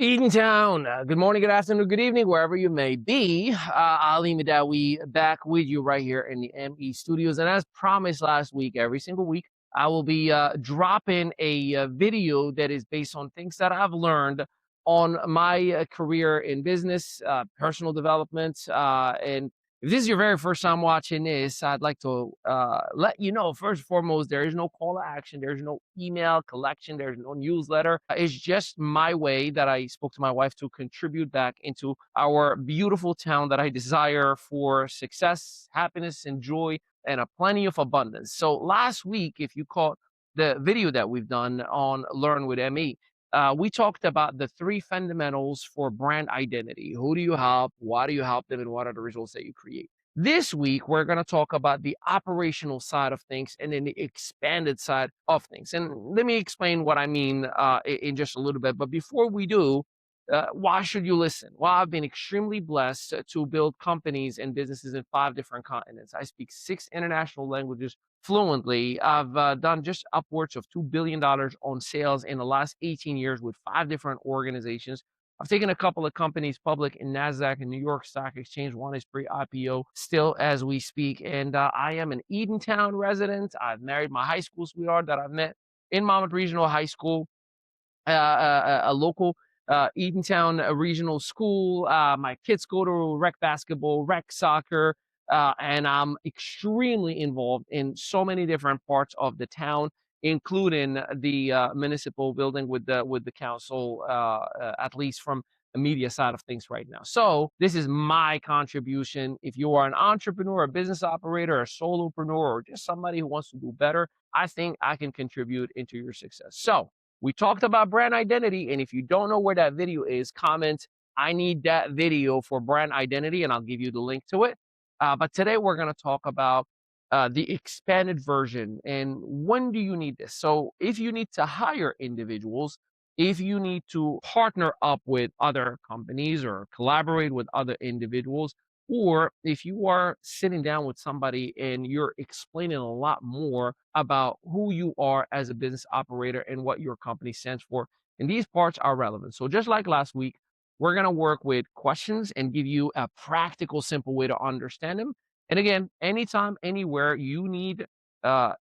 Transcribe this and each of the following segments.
Eatontown, good morning, good afternoon, good evening, wherever you may be. Ali Madawi back with you right here in the ME studios. And as promised last week, every single week, I will be dropping a video that is based on things that I've learned on my career in business, personal development. And if this is your very first time watching this, I'd like to let you know, first and foremost, there is no call to action. There's no email collection. There's no newsletter. It's just my way that I spoke to my wife to contribute back into our beautiful town that I desire for success, happiness, and joy, and a plenty of abundance. So last week, if you caught the video that we've done on Learn with ME, we talked about the three fundamentals for brand identity. Who do you help? Why do you help them? And what are the results that you create? This week, we're going to talk about the operational side of things and then the expanded side of things. And let me explain what I mean in just a little bit. But before we do, why should you listen? Well, I've been extremely blessed to build companies and businesses in 5 different continents. I speak 6 international languages fluently. I've done just upwards of $2 billion on sales in the last 18 years with 5 different organizations. I've taken a couple of companies public in NASDAQ and New York Stock Exchange. One is pre-IPO still as we speak. And I am an Eatontown resident. I've married my high school sweetheart that I've met in Monmouth Regional High School, a local Eatontown regional school. My kids go to rec basketball, rec soccer, and I'm extremely involved in so many different parts of the town, including the municipal building with the council, at least from the media side of things right now. So this is my contribution. If you are an entrepreneur, a business operator, a solopreneur, or just somebody who wants to do better, I think I can contribute into your success. So we talked about brand identity, and if you don't know where that video is, comment, I need that video for brand identity, and I'll give you the link to it. But today we're going to talk about the expanded version and when do you need this. So if you need to hire individuals, if you need to partner up with other companies or collaborate with other individuals, or if you are sitting down with somebody and you're explaining a lot more about who you are as a business operator and what your company stands for, and these parts are relevant. So just like last week, we're going to work with questions and give you a practical, simple way to understand them. And again, anytime, anywhere you need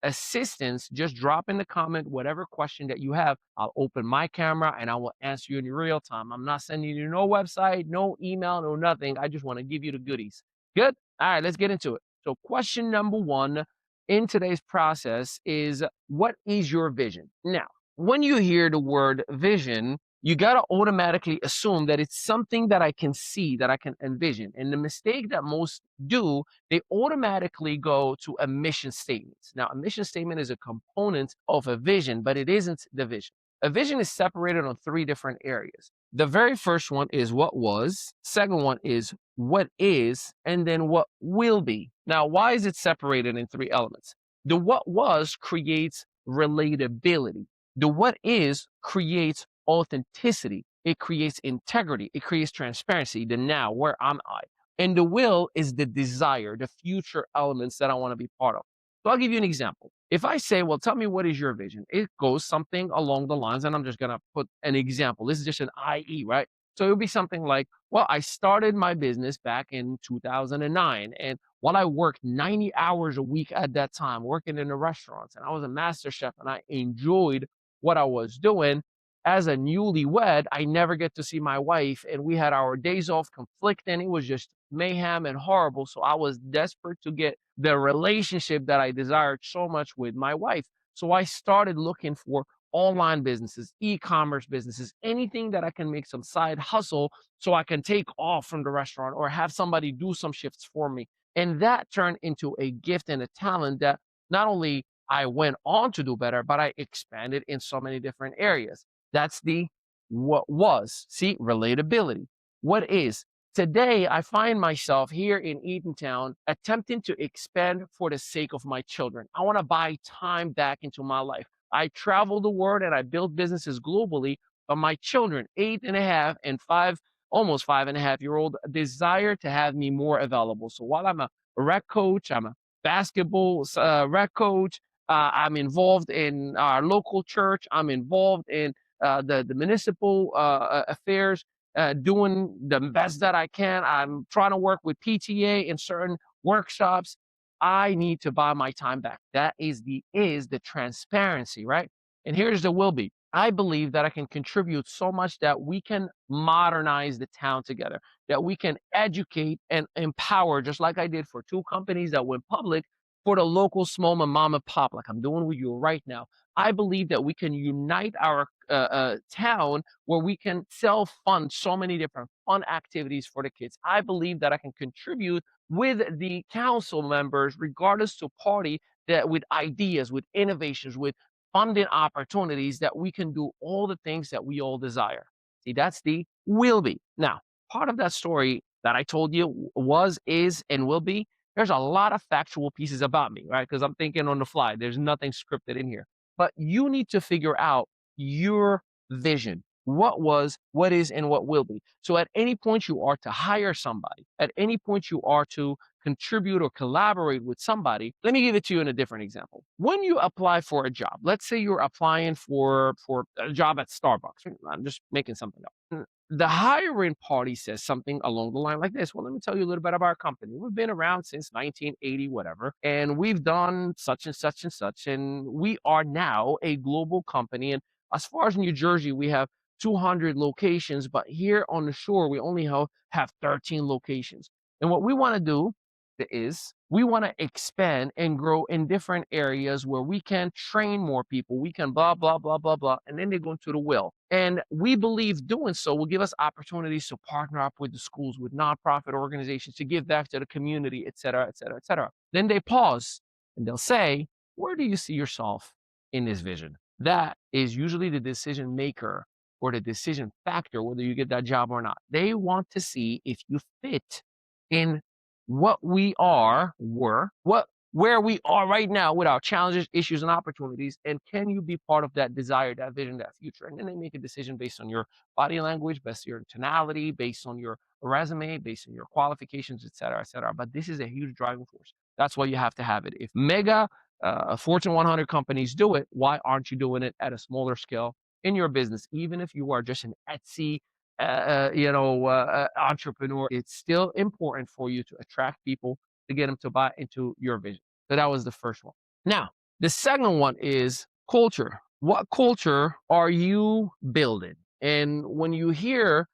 assistance, just drop in the comment whatever question that you have. I'll open my camera and I will answer you in real time. I'm not sending you no website, no email, no nothing. I just want to give you the goodies. Good? All right, let's get into it. So, question number one in today's process is, what is your vision? Now, when you hear the word vision, you got to automatically assume that it's something that I can see, that I can envision. And the mistake that most do, they automatically go to a mission statement. Now, a mission statement is a component of a vision, but it isn't the vision. A vision is separated on 3 different areas. The very first one is what was, second one is what is, and then what will be. Now, why is it separated in 3 elements? The what was creates relatability. The what is creates authenticity. It creates integrity. It creates transparency. The now, where am I? And the will is the desire, the future elements that I want to be part of. So I'll give you an example. If I say, well, tell me what is your vision? It goes something along the lines, and I'm just going to put an example. This is just an IE, right? So it would be something like, well, I started my business back in 2009. And while I worked 90 hours a week at that time, working in the restaurants, and I was a master chef and I enjoyed what I was doing, as a newlywed, I never get to see my wife, and we had our days off conflicting. It was just mayhem and horrible. So I was desperate to get the relationship that I desired so much with my wife. So I started looking for online businesses, e-commerce businesses, anything that I can make some side hustle so I can take off from the restaurant or have somebody do some shifts for me. And that turned into a gift and a talent that not only I went on to do better, but I expanded in so many different areas. That's the what was. See, relatability. What is? Today, I find myself here in Eatontown attempting to expand for the sake of my children. I want to buy time back into my life. I travel the world and I build businesses globally, but my children, 8.5 and 5, almost 5.5-year-old, desire to have me more available. So while I'm a rec coach, I'm a basketball rec coach, I'm involved in our local church, I'm involved in the municipal affairs, doing the best that I can. I'm trying to work with PTA in certain workshops. I need to buy my time back. That is the transparency, right? And here's the will be. I believe that I can contribute so much that we can modernize the town together, that we can educate and empower, just like I did for two companies that went public, for the local small mom and pop, like I'm doing with you right now. I believe that we can unite our town where we can self fund so many different fun activities for the kids. I believe that I can contribute with the council members, regardless to party, that with ideas, with innovations, with funding opportunities, that we can do all the things that we all desire. See, that's the will be. Now, part of that story that I told you was, is, and will be, there's a lot of factual pieces about me, right? Because I'm thinking on the fly. There's nothing scripted in here. But you need to figure out your vision. What was, what is, and what will be. So at any point you are to hire somebody, at any point you are to contribute or collaborate with somebody, let me give it to you in a different example. When you apply for a job, let's say you're applying for a job at Starbucks. I'm just making something up. The hiring party says something along the line like this. Well, let me tell you a little bit about our company. We've been around since 1980, whatever, and we've done such and such and such, and we are now a global company. And as far as New Jersey, we have 200 locations, but here on the shore, we only have 13 locations. And what we want to do is we want to expand and grow in different areas where we can train more people. We can blah, blah, blah, blah, blah. And then they go into the will. And we believe doing so will give us opportunities to partner up with the schools, with nonprofit organizations, to give back to the community, et cetera, et cetera, et cetera. Then they pause and they'll say, where do you see yourself in this vision? That is usually the decision maker or the decision factor, whether you get that job or not. They want to see if you fit in what we where we are right now with our challenges, issues, and opportunities, and can you be part of that desire, that vision, that future? And then they make a decision based on your body language, based on your tonality, based on your resume, based on your qualifications, et cetera, et cetera. But this is a huge driving force. That's why you have to have it. If mega Fortune 100 companies do it, why aren't you doing it at a smaller scale in your business? Even if you are just an Etsy entrepreneur, it's still important for you to attract people, to get them to buy into your vision. So that was the first one. Now, the second one is culture. What culture are you building? And when you hear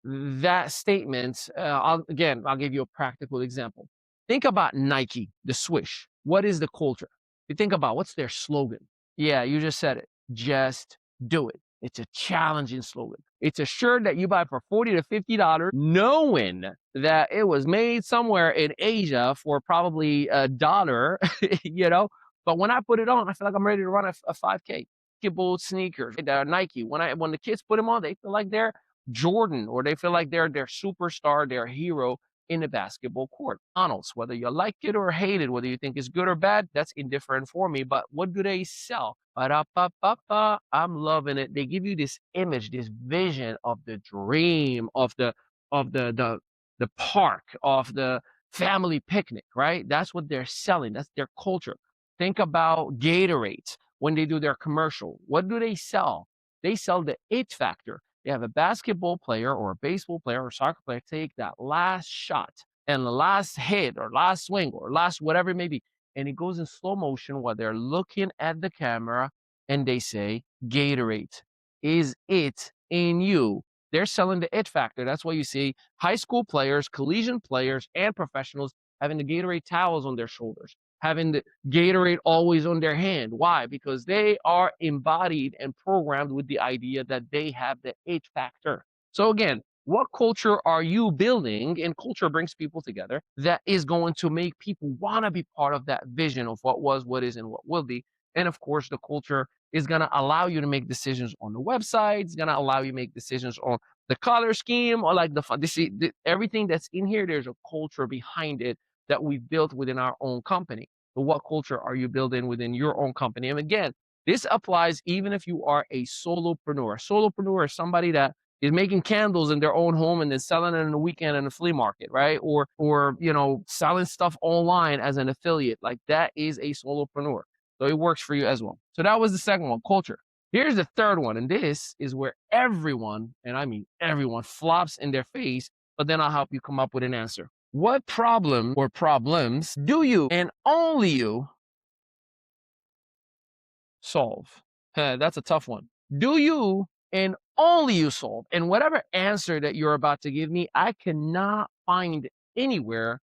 that statement, I'll give you a practical example. Think about Nike, the swoosh. What is the culture? You think about, what's their slogan? Yeah, you just said it. Just do it. It's a challenging slogan. It's a shirt that you buy for $40 to $50, knowing that it was made somewhere in Asia for probably $1, you know. But when I put it on, I feel like I'm ready to run a 5K. Basketball sneakers, they're Nike. When the kids put them on, they feel like they're Jordan, or they feel like they're their superstar, their hero in the basketball court. Donald's, whether you like it or hate it, whether you think it's good or bad, that's indifferent for me. But what do they sell? Ba-da-ba-ba-ba. I'm loving it. They give you this image, this vision of the dream, of the park, of the family picnic, right? That's what they're selling. That's their culture. Think about Gatorade when they do their commercial. What do they sell? They sell the it factor. They have a basketball player or a baseball player or soccer player take that last shot and the last hit or last swing or last whatever it may be, and it goes in slow motion while they're looking at the camera, and they say, Gatorade is it in you. They're selling the it factor. That's why you see high school players, collegiate players, and professionals having the Gatorade towels on their shoulders, having the Gatorade always on their hand. Why? Because they are embodied and programmed with the idea that they have the it factor. So again, what culture are you building? And culture brings people together that is going to make people want to be part of that vision of what was, what is, and what will be. And of course, the culture is going to allow you to make decisions on the website. It's going to allow you to make decisions on the color scheme, or like everything that's in here. There's a culture behind it that we've built within our own company. But what culture are you building within your own company? And again, this applies even if you are a solopreneur. A solopreneur is somebody that is making candles in their own home and then selling it in the weekend in a flea market, right? Or selling stuff online as an affiliate. Like, that is a solopreneur. So it works for you as well. So that was the second one, culture. Here's the third one, and this is where everyone, and I mean everyone, flops in their face, but then I'll help you come up with an answer. What problem or problems do you and only you solve? That's a tough one. Do you and only you solve? And whatever answer that you're about to give me, I cannot find anywhere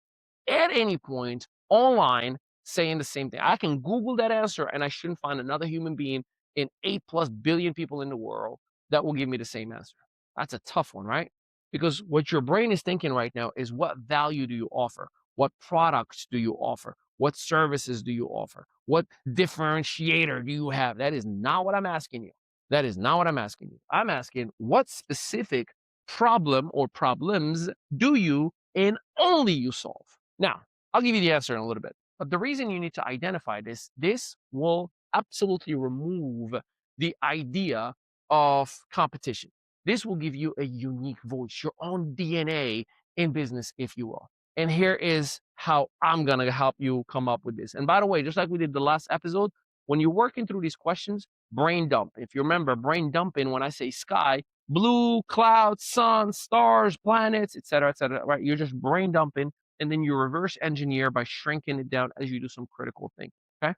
at any point online saying the same thing. I can Google that answer and I shouldn't find another human being in 8+ billion people in the world that will give me the same answer. That's a tough one, right? Because what your brain is thinking right now is, what value do you offer? What products do you offer? What services do you offer? What differentiator do you have? That is not what I'm asking you. That is not what I'm asking you. I'm asking, what specific problem or problems do you and only you solve? Now, I'll give you the answer in a little bit. But the reason you need to identify this will absolutely remove the idea of competition. This will give you a unique voice, your own DNA in business, if you will. And here is how I'm going to help you come up with this. And by the way, just like we did the last episode, when you're working through these questions, brain dump. If you remember, brain dumping, when I say sky, blue, clouds, sun, stars, planets, etc., right? You're just brain dumping, and then you reverse engineer by shrinking it down as you do some critical thinking. Okay.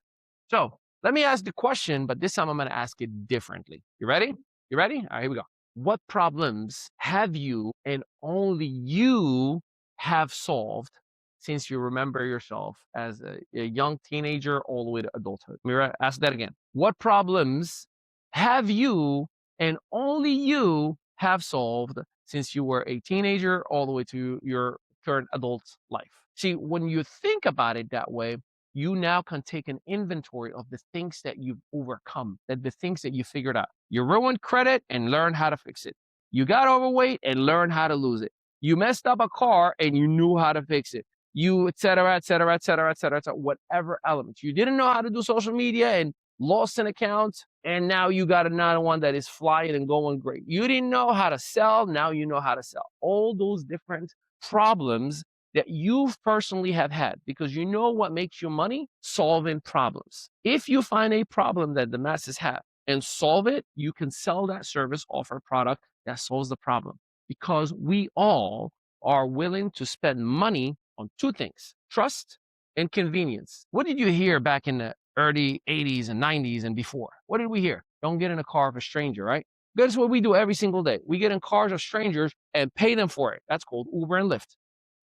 So let me ask the question, but this time I'm going to ask it differently. You ready? You ready? All right, here we go. What problems have you and only you have solved since you remember yourself as a young teenager all the way to adulthood? Let me ask that again. What problems have you and only you have solved since you were a teenager all the way to your current adult life? See, when you think about it that way, you now can take an inventory of the things that you've overcome, that the things that you figured out. You ruined credit and learn how to fix it. You got overweight and learn how to lose it. You messed up a car and you knew how to fix it. You, et cetera, et cetera, et cetera, et cetera, et cetera, whatever elements. You didn't know how to do social media and lost an account, and now you got another one that is flying and going great. You didn't know how to sell, now you know how to sell. All those different problems that you personally have had, because you know what makes you money? Solving problems. If you find a problem that the masses have and solve it, you can sell that service, offer product that solves the problem, because we all are willing to spend money on two things: trust and convenience. What did you hear back in the early 80s and 90s and before? What did we hear? Don't get in a car of a stranger, right? That's what we do every single day. We get in cars of strangers and pay them for it. That's called Uber and Lyft.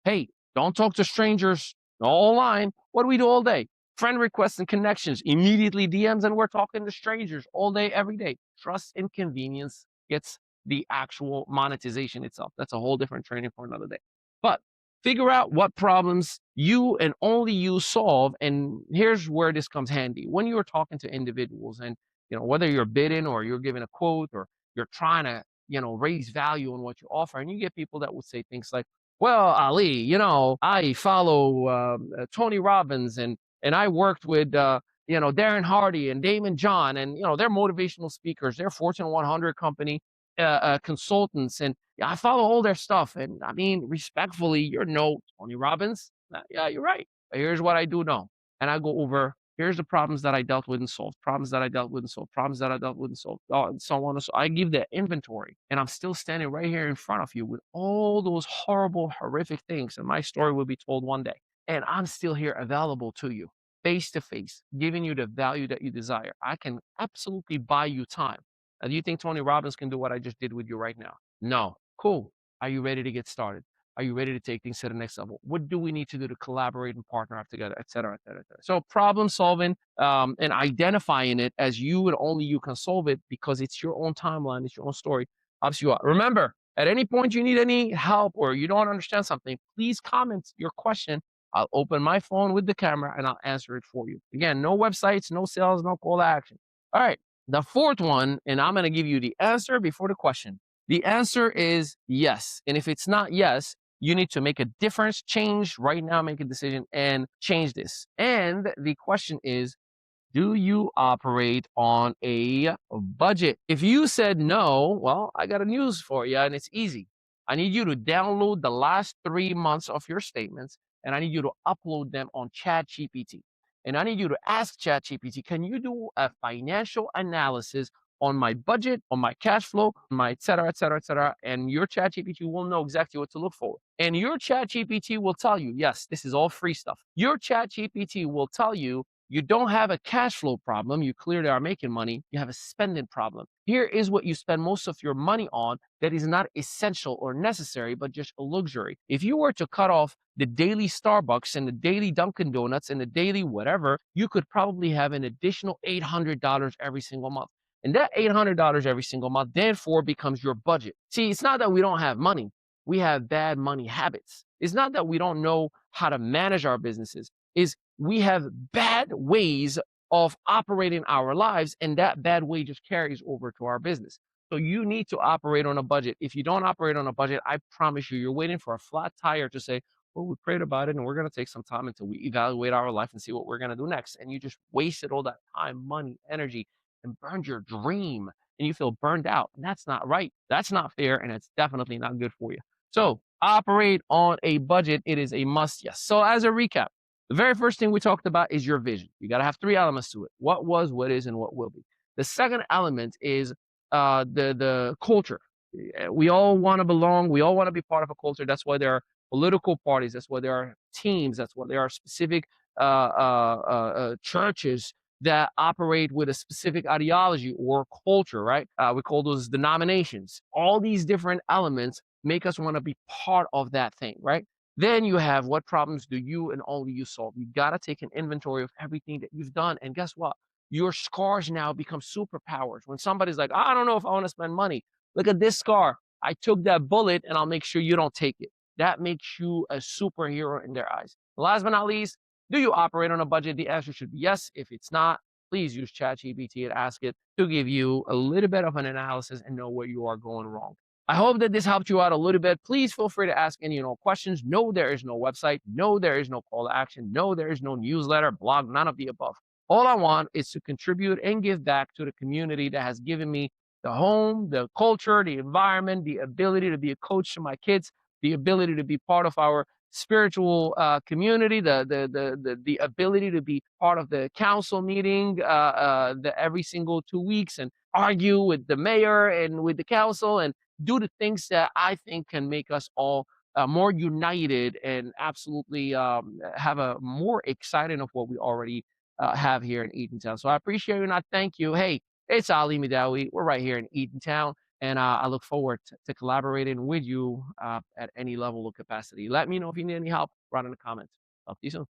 Hey, don't talk to strangers online. What do we do all day? Friend requests and connections, immediately DMs, and we're talking to strangers all day, every day. Trust and convenience gets the actual monetization itself. That's a whole different training for another day. But figure out what problems you and only you solve. And here's where this comes handy. When you're talking to individuals, and whether you're bidding or you're giving a quote or you're trying to, raise value in what you offer, and you get people that would say things like, well, Ali, I follow Tony Robbins, and I worked with Darren Hardy and Damon John, and they're motivational speakers, they're Fortune 100 company consultants, and I follow all their stuff. And I mean, respectfully, you're no Tony Robbins. Yeah, you're right. But here's what I do know, and I go over. Here's the problems that I dealt with and solved, problems that I dealt with and solved, problems that I dealt with and solved, and so on and so. I give the inventory, and I'm still standing right here in front of you with all those horrible, horrific things, and my story will be told one day. And I'm still here available to you, face to face, giving you the value that you desire. I can absolutely buy you time. Do you think Tony Robbins can do what I just did with you right now? No. Cool. Are you ready to get started? Are you ready to take things to the next level? What do we need to do to collaborate and partner up together, et cetera, et cetera, et cetera? So problem solving and identifying it as you and only you can solve it, because it's your own timeline, it's your own story, helps you out. Remember, at any point you need any help or you don't understand something, please comment your question. I'll open my phone with the camera and I'll answer it for you. Again, no websites, no sales, no call to action. All right. The fourth one, and I'm going to give you the answer before the question. The answer is yes. And if it's not yes, you need to make a difference, change right now, make a decision and change this. And the question is, do you operate on a budget? If you said no, well, I got a news for you, and it's easy. I need you to download the last 3 months of your statements, and I need you to upload them on ChatGPT. And I need you to ask ChatGPT, can you do a financial analysis on my budget, on my cash flow, my et cetera, et cetera, et cetera. And your chat GPT will know exactly what to look for. And your chat GPT will tell you, yes, this is all free stuff. Your chat GPT will tell you you don't have a cash flow problem. You clearly are making money. You have a spending problem. Here is what you spend most of your money on that is not essential or necessary, but just a luxury. If you were to cut off the daily Starbucks and the daily Dunkin' Donuts and the daily whatever, you could probably have an additional $800 every single month. And that $800 every single month, therefore, becomes your budget. See, it's not that we don't have money. We have bad money habits. It's not that we don't know how to manage our businesses. Is we have bad ways of operating our lives, and that bad way just carries over to our business. So you need to operate on a budget. If you don't operate on a budget, I promise you, you're waiting for a flat tire to say, well, we prayed about it and we're going to take some time until we evaluate our life and see what we're going to do next. And you just wasted all that time, money, energy, and burned your dream. And you feel burned out. And that's not right. That's not fair. And it's definitely not good for you. So operate on a budget. It is a must. Yes. So as a recap, the very first thing we talked about is your vision. You got to have three elements to it: what was, what is, and what will be. The second element is the culture. We all want to belong. We all want to be part of a culture. That's why there are political parties. That's why there are teams. That's why there are specific churches that operate with a specific ideology or culture, right? We call those denominations. All these different elements make us want to be part of that thing, right? Then you have, what problems do you and only you solve? You got to take an inventory of everything that you've done. And guess what? Your scars now become superpowers. When somebody's like, I don't know if I want to spend money, look at this scar. I took that bullet and I'll make sure you don't take it. That makes you a superhero in their eyes. Last but not least, do you operate on a budget? The answer should be yes. If it's not, please use ChatGPT and ask it to give you a little bit of an analysis and know where you are going wrong. I hope that this helped you out a little bit. Please feel free to ask any questions. No, there is no website. No, there is no call to action. No, there is no newsletter, blog, none of the above. All I want is to contribute and give back to the community that has given me the home, the culture, the environment, the ability to be a coach to my kids, the ability to be part of our spiritual community, the ability to be part of the council meeting every single 2 weeks and argue with the mayor and with the council and do the things that I think can make us all more united and absolutely have a more exciting of what we already have here in Eatontown. So I appreciate you and I thank you. Hey, it's Ali Midawi. We're right here in Eatontown. And I look forward to collaborating with you at any level of capacity. Let me know if you need any help. Write in the comments. Talk to you soon.